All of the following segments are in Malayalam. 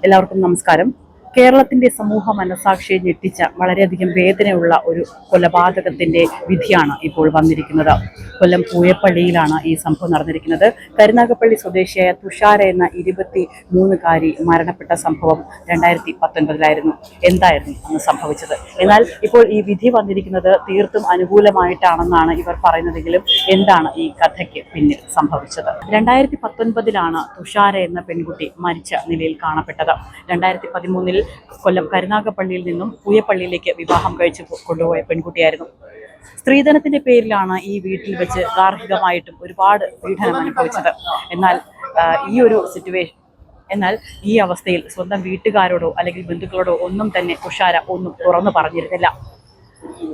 എല്ലാവർക്കും നമസ്കാരം. കേരളത്തിന്റെ സമൂഹ മനസാക്ഷിയെ ഞെട്ടിച്ച വളരെയധികം വേദനയുള്ള ഒരു കൊലപാതകത്തിന്റെ വിധിയാണ് ഇപ്പോൾ വന്നിരിക്കുന്നത്. കൊല്ലം പൂയപ്പള്ളിയിലാണ് ഈ സംഭവം നടന്നിരിക്കുന്നത്. കരുനാഗപ്പള്ളി സ്വദേശിയായ തുഷാര എന്ന 23-കാരി മരണപ്പെട്ട സംഭവം 2019 എന്തായിരുന്നു അന്ന് സംഭവിച്ചത്? എന്നാൽ ഇപ്പോൾ ഈ വിധി വന്നിരിക്കുന്നത് തീർത്തും അനുകൂലമായിട്ടാണെന്നാണ് ഇവർ പറയുന്നതെങ്കിലും എന്താണ് ഈ കഥയ്ക്ക് പിന്നിൽ സംഭവിച്ചത്? 2019 തുഷാര എന്ന പെൺകുട്ടി മരിച്ച നിലയിൽ കാണപ്പെട്ടത്. 2013 കൊല്ലം കരുനാഗപ്പള്ളിയിൽ നിന്നും പൂയപ്പള്ളിയിലേക്ക് വിവാഹം കഴിച്ച് കൊണ്ടുപോയ പെൺകുട്ടിയായിരുന്നു. സ്ത്രീധനത്തിന്റെ പേരിലാണ് ഈ വീട്ടിൽ വെച്ച് ഗാർഹികമായിട്ടും ഒരുപാട് പീഡനം അനുഭവിച്ചത്. എന്നാൽ ഈ അവസ്ഥയിൽ സ്വന്തം വീട്ടുകാരോടോ അല്ലെങ്കിൽ ബന്ധുക്കളോടോ ഒന്നും തന്നെ തുഷാര ഒന്നും തുറന്നു പറഞ്ഞിരുന്നില്ല.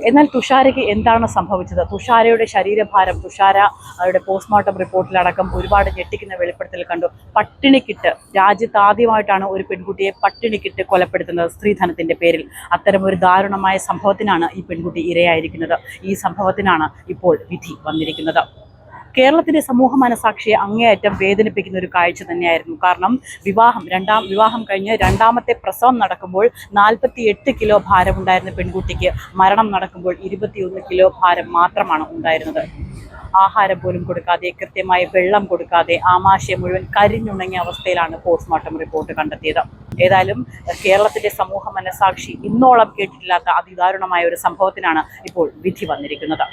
എന്നാൽ തുഷാരയ്ക്ക് എന്താണ് സംഭവിച്ചത്? തുഷാരയുടെ ശരീരഭാരം തുഷാരയുടെ പോസ്റ്റ്മോർട്ടം റിപ്പോർട്ടിലടക്കം ഒരുപാട് ഞെട്ടിക്കുന്ന വെളിപ്പെടുത്തൽ കണ്ടു. പട്ടിണിക്കിട്ട്, രാജ്യത്ത് ആദ്യമായിട്ടാണ് ഒരു പെൺകുട്ടിയെ പട്ടിണിക്കിട്ട് കൊലപ്പെടുത്തുന്നത് സ്ത്രീധനത്തിന്റെ പേരിൽ. അത്തരമൊരു ദാരുണമായ സംഭവത്തിനാണ് ഈ പെൺകുട്ടി ഇരയായിരിക്കുന്നത്. ഈ സംഭവത്തിനാണ് ഇപ്പോൾ വിധി വന്നിരിക്കുന്നത്. കേരളത്തിന്റെ സമൂഹ മനസാക്ഷിയെ അങ്ങേയറ്റം വേദനിപ്പിക്കുന്ന ഒരു കാഴ്ച തന്നെയായിരുന്നു. കാരണം വിവാഹം കഴിഞ്ഞ് രണ്ടാമത്തെ പ്രസവം നടക്കുമ്പോൾ 48 കിലോ ഭാരമുണ്ടായിരുന്ന പെൺകുട്ടിക്ക് മരണം നടക്കുമ്പോൾ 21 കിലോ ഭാരം മാത്രമാണ് ഉണ്ടായിരുന്നത്. ആഹാരം പോലും കൊടുക്കാതെ, കൃത്യമായി വെള്ളം കൊടുക്കാതെ, ആമാശയം മുഴുവൻ കരിഞ്ഞുണങ്ങിയ അവസ്ഥയിലാണ് പോസ്റ്റ്മോർട്ടം റിപ്പോർട്ട് കണ്ടെത്തിയത്. ഏതായാലും കേരളത്തിന്റെ സമൂഹ മനസാക്ഷി ഇന്നോളം കേട്ടിട്ടില്ലാത്ത അതിദാരുണമായ ഒരു സംഭവത്തിനാണ് ഇപ്പോൾ വിധി വന്നിരിക്കുന്നത്.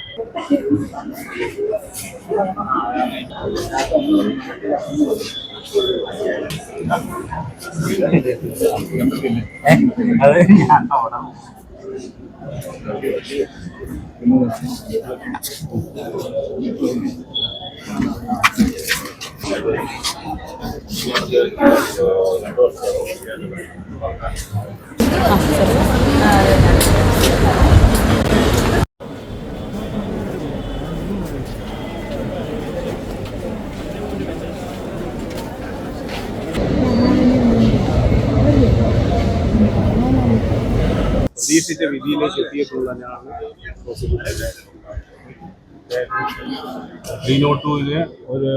പ്രതീക്ഷിച്ച വിധിയിലേക്ക് എത്തിയിട്ടുള്ളതാണ് 302-ന് ഒരു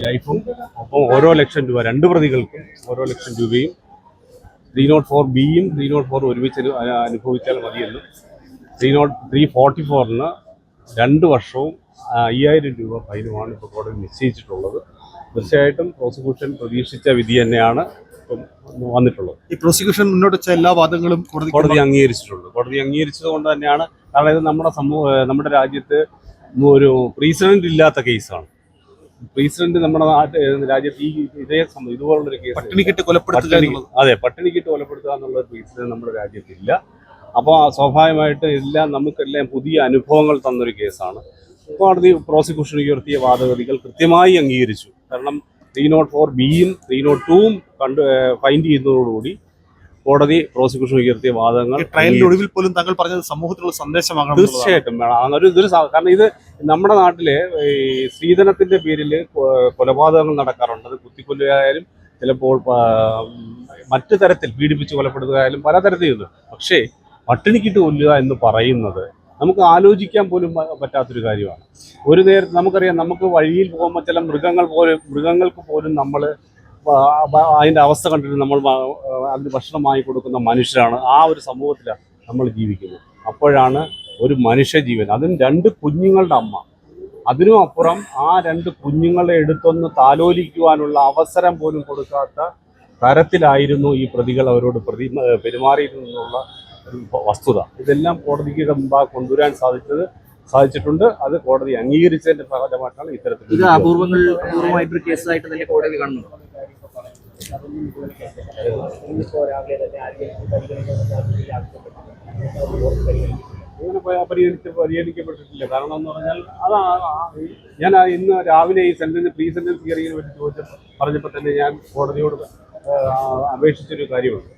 ലൈഫും ഒപ്പം ഓരോ ലക്ഷം രൂപ, 2 പ്രതികൾക്കും ഓരോ ലക്ഷം രൂപയും 304-Bയും 304 ഒരുമിച്ച് അനുഭവിച്ചാൽ മതിയെന്നും 344-ന് 2 വർഷവും 5000 രൂപ ഫൈനുമാണ് ഇപ്പോൾ കോടതി നിശ്ചയിച്ചിട്ടുള്ളത്. തീർച്ചയായിട്ടും പ്രോസിക്യൂഷൻ പ്രതീക്ഷിച്ച വിധി തന്നെയാണ് വന്നിട്ടുള്ളത്. ഈ പ്രോസിക്യൂഷൻ മുന്നോട്ട് വെച്ച എല്ലാ വാദങ്ങളും കോടതി അംഗീകരിച്ചിട്ടുണ്ട്. കോടതി അംഗീകരിച്ചത് കൊണ്ട് തന്നെയാണ്. കാരണം ഇത് നമ്മുടെ രാജ്യത്ത് ഒരു പ്രീസിഡന്റ് ഇല്ലാത്ത കേസാണ്. പ്രീസിഡന്റ് നമ്മുടെ രാജ്യത്ത് ഇതുപോലുള്ളൊരു കേസ് പട്ടിണിക്കിട്ട് കൊലപ്പെടുത്തുക എന്നുള്ള പ്രീസിഡന്റ് നമ്മുടെ രാജ്യത്തില്ല. അപ്പോൾ സ്വാഭാവികമായിട്ട് നമുക്കെല്ലാം പുതിയ അനുഭവങ്ങൾ തന്നൊരു കേസാണ്. കോടതി പ്രോസിക്യൂഷൻ ഉയർത്തിയ വാദഗതികൾ കൃത്യമായി അംഗീകരിച്ചു. കാരണം 304-Bയും 302-ഉം ഫൈൻഡ് ചെയ്യുന്നതോടുകൂടി കോടതി പ്രോസിക്യൂഷൻ ഉയർത്തിയ വാദങ്ങൾ ട്രയലിന്റെ ഒടുവിൽ പോലും താങ്കൾ പറഞ്ഞത് സമൂഹത്തിനുള്ള സന്ദേശമാകണം. തീർച്ചയായിട്ടും വേണം. കാരണം ഇത് നമ്മുടെ നാട്ടിലെ ഈ സ്ത്രീധനത്തിന്റെ പേരിൽ കൊലപാതകങ്ങൾ നടക്കാറുണ്ട്. അത് കുത്തിക്കൊല്ലുകയായാലും ചിലപ്പോൾ മറ്റു തരത്തിൽ പീഡിപ്പിച്ച് കൊലപ്പെടുത്തുകയായാലും പലതരത്തിലുണ്ട്. പക്ഷേ പട്ടിണിക്കിട്ട് കൊല്ലുക എന്ന് പറയുന്നത് നമുക്ക് ആലോചിക്കാൻ പോലും പറ്റാത്തൊരു കാര്യമാണ്. ഒരു നേരത്തെ നമുക്കറിയാം, നമുക്ക് വഴിയിൽ പോകുമ്പോൾ ചില മൃഗങ്ങൾക്ക് പോലും നമ്മൾ അതിൻ്റെ അവസ്ഥ കണ്ടിട്ട് നമ്മൾ അതിന് ഭക്ഷണമായി കൊടുക്കുന്ന മനുഷ്യരാണ്. ആ ഒരു സമൂഹത്തിലാണ് നമ്മൾ ജീവിക്കുന്നത്. അപ്പോഴാണ് ഒരു മനുഷ്യജീവൻ, അതും 2 കുഞ്ഞുങ്ങളുടെ അമ്മ, അതിനും അപ്പുറം ആ 2 കുഞ്ഞുങ്ങളെ എടുത്തൊന്ന് താലോലിക്കുവാനുള്ള അവസരം പോലും കൊടുക്കാത്ത തരത്തിലായിരുന്നു ഈ പ്രതികൾ അവരോട് പെരുമാറിയിരുന്നുള്ള വസ്തുത. ഇതെല്ലാം കോടതിക്ക് മുമ്പാകെ കൊണ്ടുവരാൻ സാധിച്ചിട്ടുണ്ട്. അത് കോടതി അംഗീകരിച്ചതിന്റെ ഫലമായിട്ടാണ് ഇത്തരത്തിൽ ഇത് അപൂർവമായിട്ടൊരു കേസായിട്ട് തന്നെ കോടതി കാണുന്നു. അങ്ങനെ പരിഗണിക്കപ്പെട്ടിട്ടില്ല. കാരണം എന്ന് പറഞ്ഞാൽ ഞാൻ ഇന്ന് രാവിലെ ഈ പ്രീ സെന്റൻസ് ഹിയറിങ്ങിനെ പറ്റി പറഞ്ഞപ്പോൾ തന്നെ ഞാൻ കോടതിയോട് അപേക്ഷിച്ചൊരു കാര്യമുണ്ട്.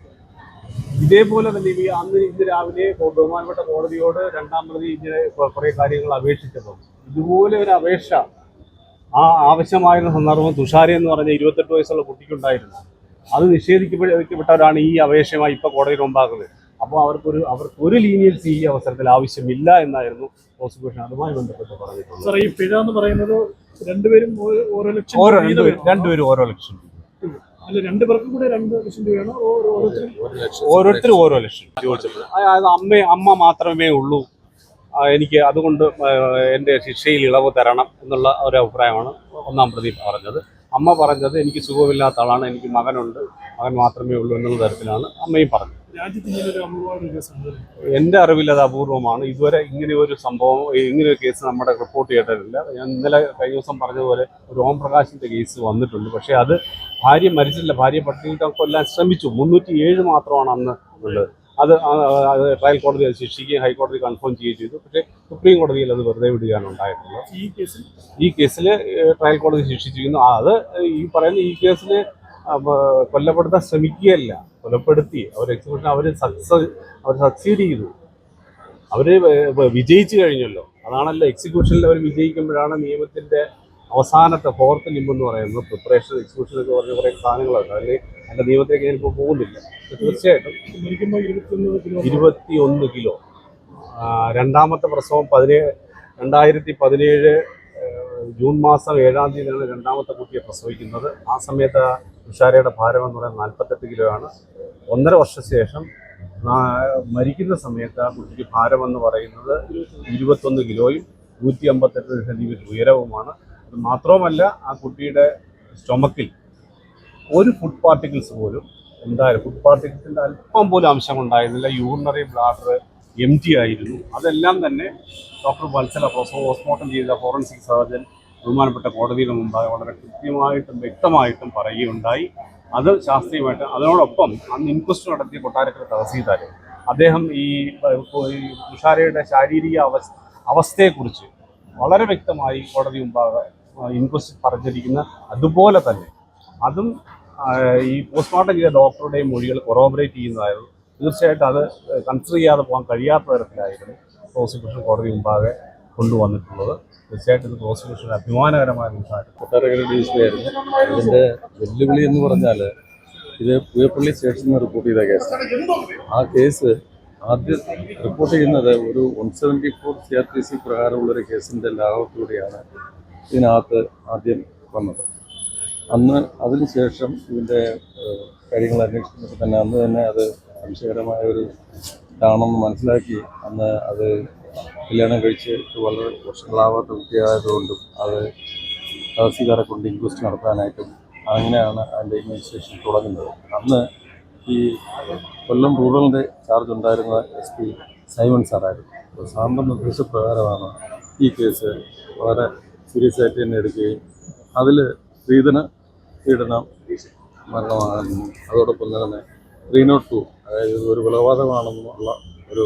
ഇതേപോലെ തന്നെ ഇന്ന് രാവിലെ ബഹുമാനപ്പെട്ട കോടതിയോട് 2ാം പ്രതി ഇങ്ങനെ കുറേ കാര്യങ്ങൾ അപേക്ഷിച്ചപ്പോൾ ഇതുപോലെ ഒരു അപേക്ഷ ആവശ്യമായിരുന്ന സന്ദർഭം തുഷാര എന്ന് പറഞ്ഞ 28 വയസ്സുള്ള കുട്ടിക്കുണ്ടായിരുന്നു. അത് നിഷേധിക്കപ്പെട്ടവരാണ് ഈ അപേക്ഷയുമായി ഇപ്പോൾ കോടതിയിൽ മുമ്പാക്കുന്നത്. അപ്പോൾ അവർക്കൊരു ലീനിയൻസി ഈ അവസരത്തിൽ ആവശ്യമില്ല എന്നായിരുന്നു പ്രോസിക്യൂഷൻ അതുമായി ബന്ധപ്പെട്ട് പറഞ്ഞിട്ടുള്ളത്. ഈ പിഴ എന്ന് പറയുന്നത് രണ്ടുപേരും ഓരോ ലക്ഷം രണ്ടുപേരും ഓരോ ലക്ഷം. അല്ല, രണ്ടുപേർക്കും കൂടെ 2 ലക്ഷം രൂപയാണോ ഓരോരുത്തരും ഓരോ ലക്ഷം ചോദിച്ചപ്പോൾ അതായത് അമ്മ മാത്രമേ ഉള്ളൂ, എനിക്ക് അതുകൊണ്ട് എൻ്റെ ശിക്ഷയിൽ ഇളവ് തരണം എന്നുള്ള ഒരു അഭിപ്രായമാണ് ഒന്നാം പ്രതി പറഞ്ഞത്. അമ്മ പറഞ്ഞത് എനിക്ക് സുഖമില്ലാത്ത ആളാണ്, എനിക്ക് മകനുണ്ട്, മകൻ മാത്രമേ ഉള്ളൂ എന്നുള്ള തരത്തിലാണ് അമ്മയും പറഞ്ഞത്. എൻ്റെ അറിവിൽ അത് അപൂർവമാണ്. ഇതുവരെ ഇങ്ങനെ ഒരു സംഭവം, ഇങ്ങനെ ഒരു കേസ് നമ്മുടെ റിപ്പോർട്ട് ചെയ്തിട്ടില്ല. ഞാൻ ഇന്നലെ കഴിഞ്ഞ ദിവസം പറഞ്ഞതുപോലെ ഒരു ഓം പ്രകാശിൻ്റെ കേസ് വന്നിട്ടുണ്ട്. പക്ഷേ അത് ഭാര്യ മരിച്ചില്ല, ഭാര്യ പട്ടിണിയിൽ കൊല്ലാൻ ശ്രമിച്ചു. 307 മാത്രമാണ് അന്ന് ഉള്ളത്. അത് ട്രയൽ കോടതി അത് ശിക്ഷിക്കുകയും ഹൈക്കോടതി കൺഫേം ചെയ്യുകയും ചെയ്തു. പക്ഷേ സുപ്രീം കോടതിയിൽ അത് വെറുതെ വിടുകയാണ് ഉണ്ടായിട്ടുള്ളത്. ഈ കേസിൽ ട്രയൽ കോടതി ശിക്ഷിച്ചിരിക്കുന്നു. അത് ഈ പറയുന്ന ഈ കേസിൽ കൊല്ലപ്പെടുത്താൻ ശ്രമിക്കുകയല്ല, കൊലപ്പെടുത്തി അവർ എക്സിക്യൂഷൻ അവർ സക്സീഡ് ചെയ്തു, അവർ വിജയിച്ചു കഴിഞ്ഞല്ലോ. അതാണല്ലോ എക്സിക്യൂഷനിൽ അവർ വിജയിക്കുമ്പോഴാണ് നിയമത്തിൻ്റെ അവസാനത്തെ 4th ലിംബ് എന്ന് പറയുന്നത്. പ്രിപ്പറേഷൻ എക്സിക്യൂഷൻ എന്ന് പറഞ്ഞ കുറേ സാധനങ്ങളുണ്ട്. അതിൻ്റെ നിയമത്തിലേക്ക് ഞാനിപ്പോൾ പോകുന്നില്ല. തീർച്ചയായിട്ടും 21 കിലോ. രണ്ടാമത്തെ പ്രസവം 2017 ജൂൺ മാസം 7-ാം തീയതിയാണ് രണ്ടാമത്തെ കുട്ടിയെ പ്രസവിക്കുന്നത്. ആ സമയത്ത് തുഷാരയുടെ ഭാരം എന്ന് പറയുന്നത് 48 കിലോ ആണ്. 1.5 വർഷത്തിന് ശേഷം മരിക്കുന്ന സമയത്ത് ആ കുട്ടിക്ക് ഭാരമെന്ന് പറയുന്നത് 21 കിലോയും 158 സെൻറ്റിമീറ്റർ ഉയരവുമാണ്. അത് മാത്രവുമല്ല, ആ കുട്ടിയുടെ സ്റ്റൊമക്കിൽ ഒരു ഫുഡ് പാർട്ടിക്കിൾസ് പോലും എന്തായാലും ഫുഡ് പാർട്ടിക്കിൾസിൻ്റെ അല്പം പോലും അംശം ഉണ്ടായിരുന്നില്ല. യൂറിനറി ബ്ലാഡർ എംറ്റി ആയിരുന്നു. അതെല്ലാം തന്നെ ഡോക്ടർ വത്സല പോസ്റ്റ്മോർട്ടം ചെയ്ത ഫോറൻസിക് സർജൻ ബഹുമാനപ്പെട്ട കോടതിയുടെ മുമ്പായി വളരെ കൃത്യമായിട്ടും വ്യക്തമായിട്ടും പറയുകയുണ്ടായി. അത് ശാസ്ത്രീയമായിട്ട് അതിനോടൊപ്പം അന്ന് ഇൻക്വസ്റ്റ് നടത്തിയ കൊട്ടാരക്കര തഹസീൽദാർ അദ്ദേഹം ഈ തുഷാരയുടെ ശാരീരിക അവസ്ഥയെക്കുറിച്ച് വളരെ വ്യക്തമായി കോടതി മുമ്പാകെ ഇൻക്വസ്റ്റ് പറഞ്ഞിരിക്കുന്ന അതുപോലെ തന്നെ അതും ഈ പോസ്റ്റ്മോർട്ടം ചെയ്ത ഡോക്ടറുടെയും മൊഴികൾ കൊറോബറേറ്റ് ചെയ്യുന്നതായിരുന്നു. തീർച്ചയായിട്ടും അത് കൺസിഡർ ചെയ്യാതെ പോകാൻ കഴിയാത്ത തരത്തിലായിരുന്നു പ്രോസിക്യൂഷൻ കോടതി മുമ്പാകെ കൊണ്ടുവന്നിട്ടുള്ളത്. തീർച്ചയായിട്ടും ഇത് പ്രോസിക്യൂഷൻ അഭിമാനകരമായ നിമിഷമായിരുന്നു. കൊട്ടാരക്കര ഡിവിഷനായിരുന്നു. ഇതിൻ്റെ വെല്ലുവിളി എന്ന് പറഞ്ഞാൽ ഇത് പൂയപ്പള്ളി സ്റ്റേഷനിൽ നിന്ന് റിപ്പോർട്ട് ചെയ്ത കേസാണ്. ആ കേസ് ആദ്യം റിപ്പോർട്ട് ചെയ്യുന്നത് ഒരു 174 CRPC പ്രകാരമുള്ളൊരു കേസിൻ്റെ ലാഘവത്തിലൂടെയാണ് ഇതിനകത്ത് ആദ്യം വന്നത്. അന്ന് അതിനുശേഷം ഇതിൻ്റെ കാര്യങ്ങൾ അന്വേഷിക്കുമ്പോൾ തന്നെ അന്ന് തന്നെ അത് സംശയകരമായ ഒരു ഇതാണെന്ന് മനസ്സിലാക്കി അന്ന് അത് കല്യാണം കഴിച്ച് വളരെ വർഷങ്ങളാവാത്ത കുട്ടിയായതുകൊണ്ടും അത് തഹസീൽദാരെ കൊണ്ട് ഇൻക്വസ്റ്റ് നടത്താനായിട്ടും അങ്ങനെയാണ് അതിൻ്റെ ഇൻവെസ്റ്റിഗേഷൻ തുടങ്ങുന്നത്. അന്ന് ഈ കൊല്ലം റൂറലിൻ്റെ ചാർജ് ഉണ്ടായിരുന്ന SP സൈമൺ സാറായിരുന്നു. അപ്പോൾ സാറിൻ്റെ നിർദ്ദേശപ്രകാരമാണ് ഈ കേസ് വളരെ സീരിയസ് ആയിട്ട് തന്നെ എടുക്കുകയും അതിൽ പീഡന മരണമാണെന്നും അതോടൊപ്പം തന്നെ 302 അതായത് ഒരു കൊലപാതകമാണെന്നുള്ള ഒരു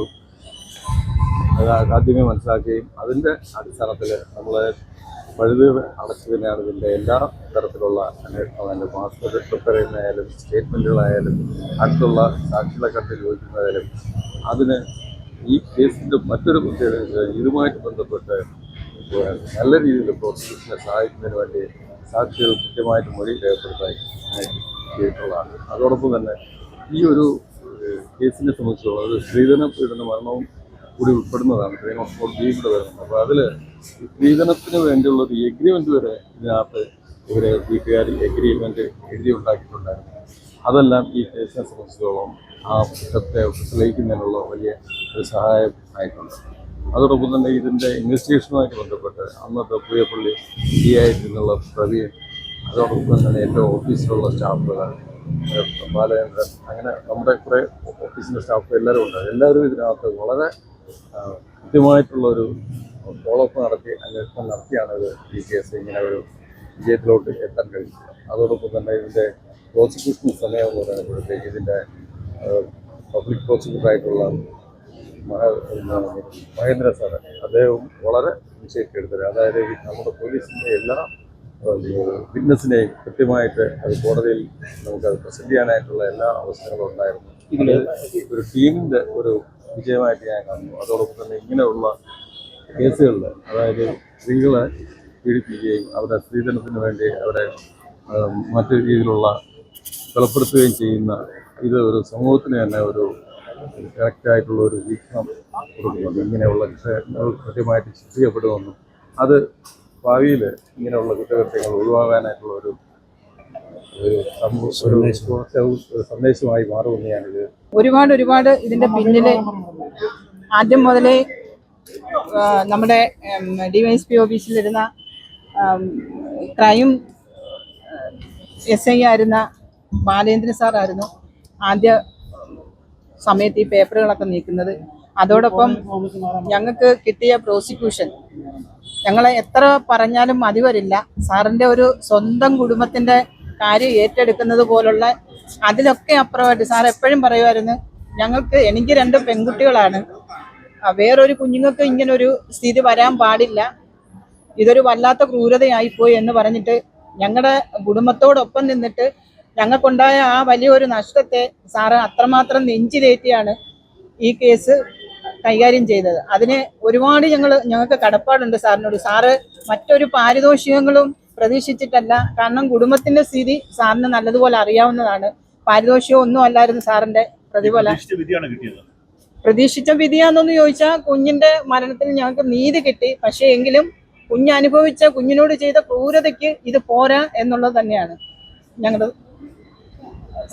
ആദ്യമേ മനസ്സിലാക്കുകയും അതിൻ്റെ അടിസ്ഥാനത്തിൽ നമ്മളെ പഴുത് അടച്ചതിനാണ് ഇതിൻ്റെ എല്ലാ തരത്തിലുള്ള അന്വേഷണം, അതിൻ്റെ മാസ്റ്റർ പ്രിപ്പയർ ചെയ്യുന്നതായാലും സ്റ്റേറ്റ്മെൻറ്റുകളായാലും അടുത്തുള്ള സാക്ഷികളെ കണ്ട് ചോദിക്കുന്നതായാലും അതിന് ഈ കേസിൻ്റെ മറ്റൊരു പ്രത്യേകത ഇതുമായിട്ട് ബന്ധപ്പെട്ട് നല്ല രീതിയിൽ പ്രോസിക്യൂഷനെ സഹായിക്കുന്നതിന് വേണ്ടി സാക്ഷികൾ കൃത്യമായിട്ട് മൊഴി രേഖപ്പെടുത്താൻ ചെയ്തിട്ടുള്ളതാണ്. അതോടൊപ്പം തന്നെ ഈ ഒരു കേസിനെ സംബന്ധിച്ചുള്ള ഒരു സ്ത്രീധന പീഡന മരണവും കൂടി ഉൾപ്പെടുന്നതാണ്. 304B കൂടെ വരുന്നത്. അപ്പോൾ അതിൽ സ്ത്രീധനത്തിന് വേണ്ടിയുള്ള ഒരു എഗ്രിമെൻ്റ് വരെ ഇതിനകത്ത് ഇവരെ വീട്ടുകാർ എഗ്രിമെൻ്റ് എഴുതി ഉണ്ടാക്കിയിട്ടുണ്ടായിരുന്നു. അതെല്ലാം ഈ കേസിനെ സംബന്ധിച്ചിടത്തോളം ആ കുറ്റത്തെ തെളിയിക്കുന്നതിനുള്ള വലിയ ഒരു സഹായം ആയിട്ടുണ്ട്. അതോടൊപ്പം തന്നെ ഇതിൻ്റെ ഇൻവെസ്റ്റിഗേഷനുമായിട്ട് ബന്ധപ്പെട്ട് അന്നത്തെ പൂയപ്പള്ളി DI പ്രവീൺ, അതോടൊപ്പം തന്നെ എൻ്റെ ഓഫീസിലുള്ള സ്റ്റാഫുകൾ ബാലചന്ദ്രൻ, അങ്ങനെ നമ്മുടെ കുറേ ഓഫീസിൻ്റെ സ്റ്റാഫ് എല്ലാവരും ഉണ്ട്. എല്ലാവരും ഇതിനകത്ത് വളരെ കൃത്യമായിട്ടുള്ളൊരു ഫോളോഅപ്പ് നടത്തി അന്വേഷണം നടത്തിയാണ് ഇത് ഈ കേസ് ഇങ്ങനെ ഒരു വിജയത്തിലോട്ട് എത്താൻ കഴിയും. അതോടൊപ്പം തന്നെ ഇതിൻ്റെ പ്രോസിക്യൂഷൻ സമയം എന്ന് പറയുമ്പോഴത്തേക്ക് ഇതിൻ്റെ പബ്ലിക് പ്രോസിക്യൂട്ടറായിട്ടുള്ള മഹേന്ദ്ര സാറ് അദ്ദേഹവും വളരെ ഇനിഷ്യേറ്റീവ് എടുത്തത്. അതായത് നമ്മുടെ പോലീസിൻ്റെ എല്ലാ വിറ്റ്നസിനെയും കൃത്യമായിട്ട് അത് കോടതിയിൽ നമുക്കത് പ്രസൻറ്റ് ചെയ്യാനായിട്ടുള്ള എല്ലാ അവസരങ്ങളും ഉണ്ടായിരുന്നു. ഇതിൽ ഒരു ടീമിൻ്റെ ഒരു വിജയമായിട്ട് ഞാൻ കാണുന്നു. അതോടൊപ്പം തന്നെ ഇങ്ങനെയുള്ള കേസുകളിൽ അതായത് സ്ത്രീകളെ പീഡിപ്പിക്കുകയും അവരുടെ സ്ത്രീധനത്തിന് വേണ്ടി അവരെ മറ്റു രീതിയിലുള്ള കൊലപ്പെടുത്തുകയും ചെയ്യുന്ന ഇത് ഒരു സമൂഹത്തിന് തന്നെ ഒരു കറക്റ്റായിട്ടുള്ള ഒരു വീക്ഷണം കൊടുക്കുന്നുണ്ട്. ഇങ്ങനെയുള്ള വിഷയങ്ങൾ കൃത്യമായിട്ട് ശിക്ഷിക്കപ്പെടുമെന്നും അത് ഭാവിയിൽ ഇങ്ങനെയുള്ള കുറ്റകൃത്യങ്ങൾ ഒഴിവാകാനായിട്ടുള്ള ഒരു ഒരു സന്ദേശമായി മാറുമെന്ന് ഞാനിത് ഒരുപാട് ഇതിന്റെ പിന്നില് ആദ്യം മുതലേ നമ്മുടെ DYSP ഓഫീസിലിരുന്ന ക്രൈം SI ആയിരുന്ന ബാലേന്ദ്രൻ സാറായിരുന്നു ആദ്യ സമയത്ത് ഈ പേപ്പറുകളൊക്കെ നീക്കുന്നത്. അതോടൊപ്പം ഞങ്ങൾക്ക് കിട്ടിയ പ്രോസിക്യൂഷൻ ഞങ്ങളെ എത്ര പറഞ്ഞാലും മതി വരില്ല. സാറിൻ്റെ ഒരു സ്വന്തം കുടുംബത്തിൻ്റെ കാര്യം ഏറ്റെടുക്കുന്നത് പോലുള്ള അതിലൊക്കെ അപ്പുറമായിട്ട് സാർ എപ്പോഴും പറയുമായിരുന്നു, എനിക്ക് 2 പെൺകുട്ടികളാണ്, വേറൊരു കുഞ്ഞുങ്ങൾക്ക് ഇങ്ങനൊരു സ്ഥിതി വരാൻ പാടില്ല, ഇതൊരു വല്ലാത്ത ക്രൂരതയായിപ്പോയി എന്ന് പറഞ്ഞിട്ട് ഞങ്ങളുടെ കുടുംബത്തോടൊപ്പം നിന്നിട്ട് ഞങ്ങൾക്കുണ്ടായ ആ വലിയൊരു നഷ്ടത്തെ സാറ് അത്രമാത്രം നെഞ്ചിലേറ്റിയാണ് ഈ കേസ് കൈകാര്യം ചെയ്തത്. അതിന് ഒരുപാട് ഞങ്ങൾക്ക് കടപ്പാടുണ്ട് സാറിനോട്. സാറ് മറ്റൊരു പാരിതോഷികങ്ങളും പ്രതീക്ഷിച്ചിട്ടല്ല, കാരണം കുടുംബത്തിന്റെ സ്ഥിതി സാറിന് നല്ലതുപോലെ അറിയാവുന്നതാണ്. പാരിതോഷികം ഒന്നും അല്ലായിരുന്നു സാറിന്റെ പ്രതിഫലം. പ്രതീക്ഷിച്ച വിധിയാണെന്ന് ചോദിച്ചാൽ കുഞ്ഞിന്റെ മരണത്തിന് ഞങ്ങൾക്ക് നീതി കിട്ടി. പക്ഷേ എങ്കിലും കുഞ്ഞനുഭവിച്ച കുഞ്ഞിനോട് ചെയ്ത ക്രൂരതയ്ക്ക് ഇത് പോരാ എന്നുള്ളത് തന്നെയാണ് ഞങ്ങളുടെ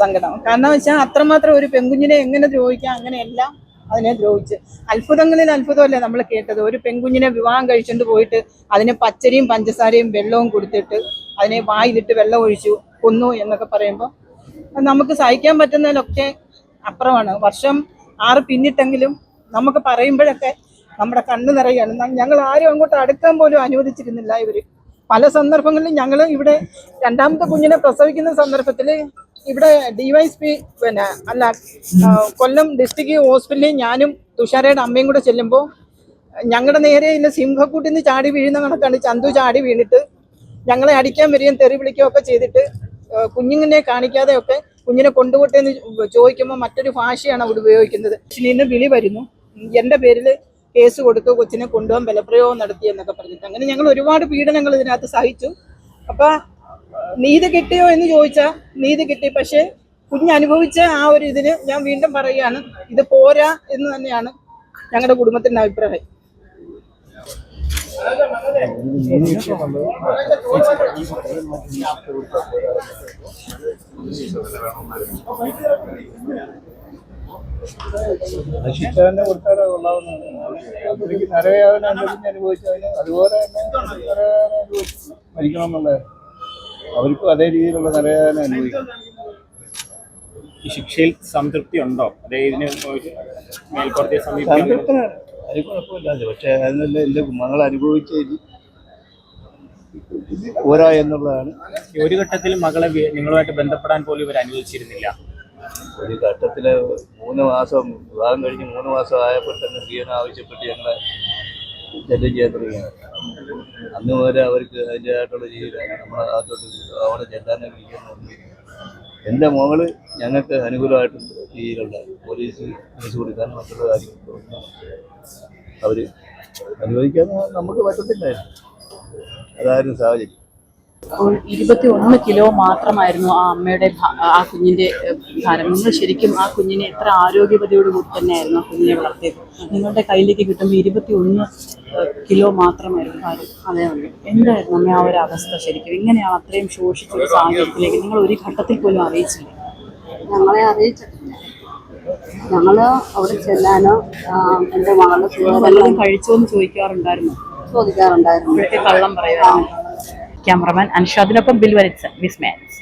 സങ്കടം. കാരണം വെച്ചാൽ അത്രമാത്രം ഒരു പെൺകുഞ്ഞിനെ എങ്ങനെ ദ്രോഹിക്കാം, അങ്ങനെയെല്ലാം അതിനെ ദ്രോഹിച്ച്. അത്ഭുതങ്ങളിൽ അത്ഭുതമല്ലേ നമ്മൾ കേട്ടത്. ഒരു പെൺകുഞ്ഞിനെ വിവാഹം കഴിച്ചുകൊണ്ട് പോയിട്ട് അതിന് പച്ചരിയും പഞ്ചസാരയും വെള്ളവും കൊടുത്തിട്ട് അതിനെ വായിലിട്ട് വെള്ളം ഒഴിച്ചു കൊന്നു എന്നൊക്കെ പറയുമ്പോൾ നമുക്ക് സഹിക്കാൻ പറ്റുന്നതിലൊക്കെ അപ്പുറമാണ്. വർഷം 6 പിന്നിട്ടെങ്കിലും നമുക്ക് പറയുമ്പോഴൊക്കെ നമ്മുടെ കണ്ണ് നിറയാണ്. ഞങ്ങൾ ആരും അങ്ങോട്ട് അടുക്കാൻ പോലും അനുവദിച്ചിരുന്നില്ല ഇവര്. പല സന്ദർഭങ്ങളിലും ഞങ്ങൾ ഇവിടെ 2ാമത്തെ കുഞ്ഞിനെ പ്രസവിക്കുന്ന സന്ദർഭത്തിൽ ഇവിടെ DYSP കൊല്ലം ഡിസ്ട്രിക്ട് ഹോസ്പിറ്റലിൽ ഞാനും തുഷാരയുടെ അമ്മയും കൂടെ ചെല്ലുമ്പോൾ ഞങ്ങളുടെ നേരെ ഇന്ന് സിംഹക്കൂട്ടിൽ നിന്ന് ചാടി വീഴുന്ന കണക്കാണ് ചന്തു ചാടി വീണിട്ട് ഞങ്ങളെ അടിക്കാൻ വരികയും തെറി വിളിക്കുകയും ഒക്കെ ചെയ്തിട്ട് കുഞ്ഞിനെ കാണിക്കാതെയൊക്കെ കുഞ്ഞിനെ കൊണ്ടുപോട്ടെ എന്ന് ചോദിക്കുമ്പോൾ മറ്റൊരു ഭാഷയാണ് അവിടെ ഉപയോഗിക്കുന്നത്. ഇന്ന് വിളി വരുന്നു, എൻ്റെ പേരിൽ കേസ് കൊടുത്തു, കൊച്ചിനെ കൊണ്ടുപോകാൻ ബലപ്രയോഗം നടത്തി എന്നൊക്കെ പറഞ്ഞിട്ട്. അങ്ങനെ ഞങ്ങൾ ഒരുപാട് പീഡനങ്ങൾ ഇതിനകത്ത് സഹിച്ചു. അപ്പം നീതി കിട്ടിയോ എന്ന് ചോദിച്ചാൽ നീതി കിട്ടി. പക്ഷേ കുഞ്ഞനുഭവിച്ച ആ ഒരു ഇതിന് ഞാൻ വീണ്ടും പറയുകയാണ്, ഇത് പോരാ എന്ന് തന്നെയാണ് ഞങ്ങളുടെ കുടുംബത്തിൻ്റെ അഭിപ്രായം. ശിക്ഷ തന്നെ കൊടുത്താൽ കൊള്ളാവുന്നതാണ്. അത്രയ്ക്ക് നരവേദന അനുഭവിച്ചതിന് അതുപോലെ തന്നെ നരവേദന അനുഭവിച്ച് മരിക്കണം എന്നുള്ളത് അവർക്കും അതേ രീതിയിലുള്ള നരവേദന അനുഭവിക്കണം. ഈ ശിക്ഷയിൽ സംതൃപ്തി ഉണ്ടോ? അതേ ഇതിന് മേൽക്കോടതിയെ സമീപിക്കാൻ അത് കുഴപ്പമില്ല. പക്ഷെ അതിനല്ല എൻ്റെ മകൾ അനുഭവിച്ചതിൽ പോരാ എന്നുള്ളതാണ്. ഒരു ഘട്ടത്തിൽ മകളെ നിങ്ങളുമായിട്ട് ബന്ധപ്പെടാൻ പോലും ഇവർ അനുവദിച്ചിരുന്നില്ല. ഒരു ഘട്ടത്തിൽ 3 മാസം വിവാഹം കഴിഞ്ഞ് 3 മാസം ആയപ്പോൾ തന്നെ ജീവൻ ആവശ്യപ്പെട്ട് ഞങ്ങളെ ശല്യം ചെയ്യാൻ തുടങ്ങിയാണ്. അന്ന് മുതൽ അവർക്ക് അതിൻ്റെതായിട്ടുള്ള ജീവിതം നമ്മളെ അകത്തോട്ട് അവിടെ ചെല്ലാനെ വിളിക്കുന്നു. എൻ്റെ മകള് ഞങ്ങൾക്ക് അനുകൂലമായിട്ട് രീതിയിലുള്ള പോലീസ് കേസ് കൊടുക്കാൻ മറ്റുള്ള കാര്യങ്ങൾ അവർ അനുവദിക്കാൻ നമുക്ക് പറ്റത്തില്ലായിരുന്നു. അതായിരുന്നു സാഹചര്യം. 21 കിലോ മാത്രമായിരുന്നു ആ അമ്മയുടെ ആ കുഞ്ഞിന്റെ ഭാരം. നിങ്ങൾ ശരിക്കും ആ കുഞ്ഞിനെ എത്ര ആരോഗ്യവതിയോട് കൂടി തന്നെയായിരുന്നു ആ കുഞ്ഞിനെ വളർത്തിയത്. നിങ്ങളുടെ കയ്യിലേക്ക് കിട്ടുമ്പോൾ 21 കിലോ മാത്രമായിരുന്നു ഭാരം. അതെ, എന്തായിരുന്നു അമ്മ ആ ഒരു അവസ്ഥ? ശരിക്കും എങ്ങനെയാണ് അത്രയും ശോഷിച്ചൊരു സാഹചര്യത്തിലേക്ക് നിങ്ങൾ ഒരു ഘട്ടത്തിൽ പോലും അറിയിച്ചില്ല? ഞങ്ങളെ അറിയിച്ചിട്ടില്ല. ഞങ്ങൾ അവിടെ ചെല്ലാനോ എൻ്റെ മകളെ വല്ലതും കഴിച്ചോന്ന് ചോദിക്കാറുണ്ടായിരുന്നു? ചോദിക്കാറുണ്ടായിരുന്നു. ഇപ്പോഴത്തെ കള്ളം പറയുമായിരുന്നു. ക്യാമറമാൻ അൻഷാദിനൊപ്പം ബിൽ വരിച്ച വിസ്മയൻസ്.